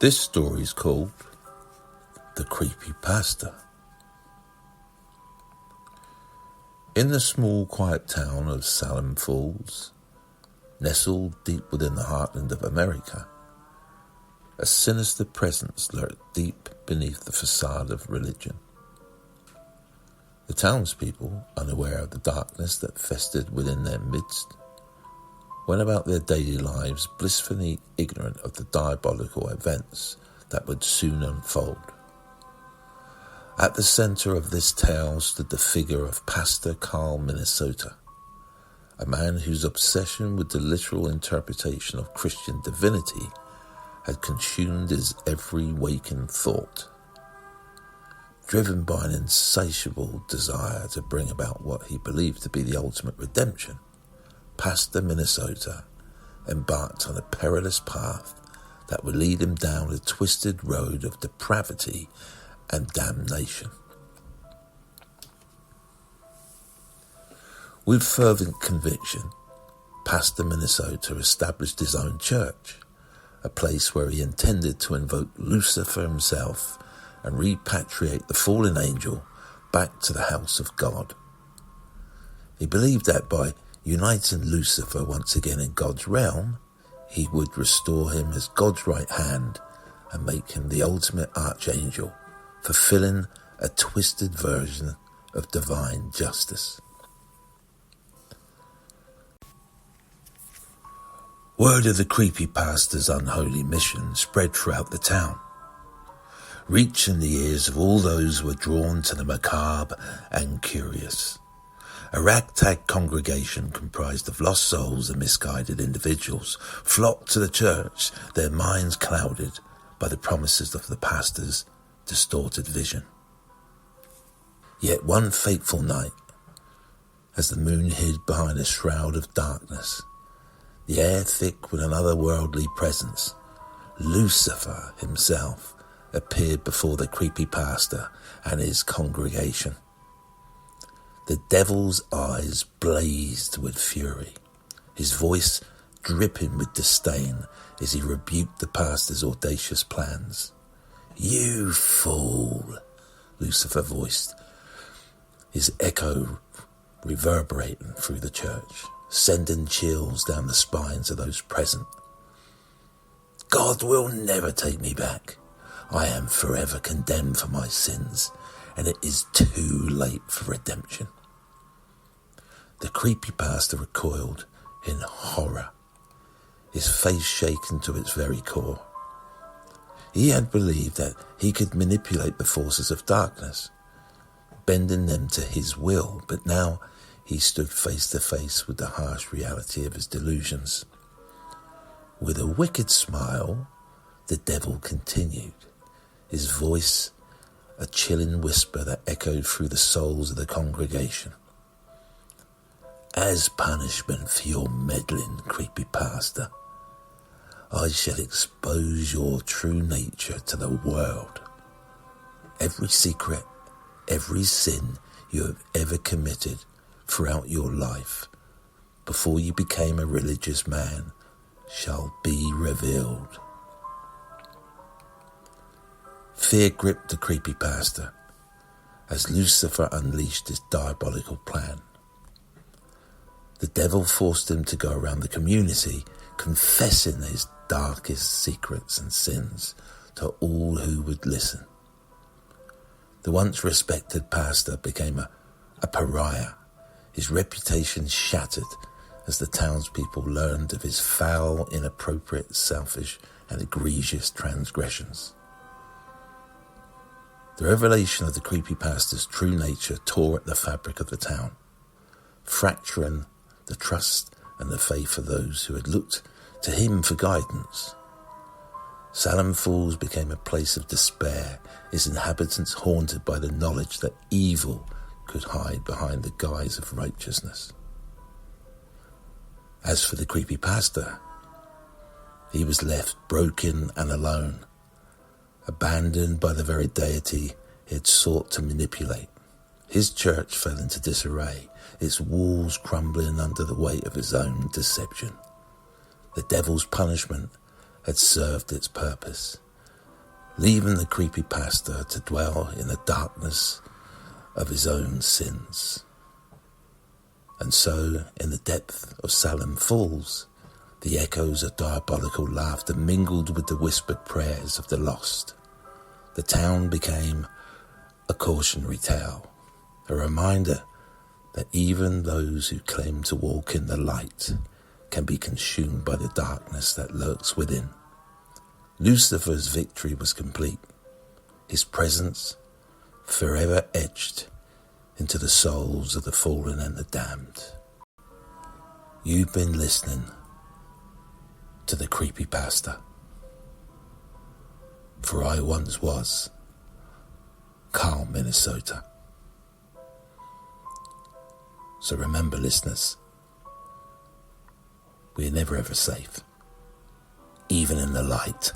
This story is called The Creepypasta. In the small, quiet town of Salem Falls, nestled deep within the heartland of America, a sinister presence lurked deep beneath the facade of religion. The townspeople, unaware of the darkness that festered within their midst, went about their daily lives blissfully ignorant of the diabolical events that would soon unfold. At the center of this tale stood the figure of Pastor Carl, Minnesota, a man whose obsession with the literal interpretation of Christian divinity had consumed his every waking thought. Driven by an insatiable desire to bring about what he believed to be the ultimate redemption, Pastor Minnesota embarked on a perilous path that would lead him down a twisted road of depravity and damnation. With fervent conviction, Pastor Minnesota established his own church, a place where he intended to invoke Lucifer himself and repatriate the fallen angel back to the house of God. He believed that by uniting Lucifer once again in God's realm, he would restore him as God's right hand and make him the ultimate archangel, fulfilling a twisted version of divine justice. Word of the Creepypasta's unholy mission spread throughout the town, reaching the ears of all those who were drawn to the macabre and curious. A ragtag congregation comprised of lost souls and misguided individuals flocked to the church, their minds clouded by the promises of the pastor's distorted vision. Yet one fateful night, as the moon hid behind a shroud of darkness, the air thick with an otherworldly presence, Lucifer himself appeared before the Creepypasta and his congregation. The devil's eyes blazed with fury, his voice dripping with disdain as he rebuked the pastor's audacious plans. "You fool," Lucifer voiced, his echo reverberating through the church, sending chills down the spines of those present. "God will never take me back. I am forever condemned for my sins, and it is too late for redemption." The Creepypasta recoiled in horror, his face shaken to its very core. He had believed that he could manipulate the forces of darkness, bending them to his will, but now he stood face to face with the harsh reality of his delusions. With a wicked smile, the devil continued, his voice a chilling whisper that echoed through the souls of the congregation. "As punishment for your meddling, Creepypasta, I shall expose your true nature to the world. Every secret, every sin you have ever committed throughout your life, before you became a religious man, shall be revealed." Fear gripped the Creepypasta as Lucifer unleashed his diabolical plan. The devil forced him to go around the community, confessing his darkest secrets and sins to all who would listen. The once respected pastor became a pariah, his reputation shattered as the townspeople learned of his foul, inappropriate, selfish, and egregious transgressions. The revelation of the Creepypasta's true nature tore at the fabric of the town, fracturing the trust and the faith of those who had looked to him for guidance. Salem Falls became a place of despair, its inhabitants haunted by the knowledge that evil could hide behind the guise of righteousness. As for the Creepypasta, he was left broken and alone, abandoned by the very deity he had sought to manipulate. His church fell into disarray, its walls crumbling under the weight of his own deception. The devil's punishment had served its purpose, leaving the creepypasta to dwell in the darkness of his own sins. And so, in the depth of Salem Falls, the echoes of diabolical laughter mingled with the whispered prayers of the lost. The town became a cautionary tale, a reminder that even those who claim to walk in the light can be consumed by the darkness that lurks within. Lucifer's victory was complete, his presence forever etched into the souls of the fallen and the damned. You've been listening to the Creepypasta. For I once was Carl, Minnesota. So remember, listeners, we're never ever safe, even in the light.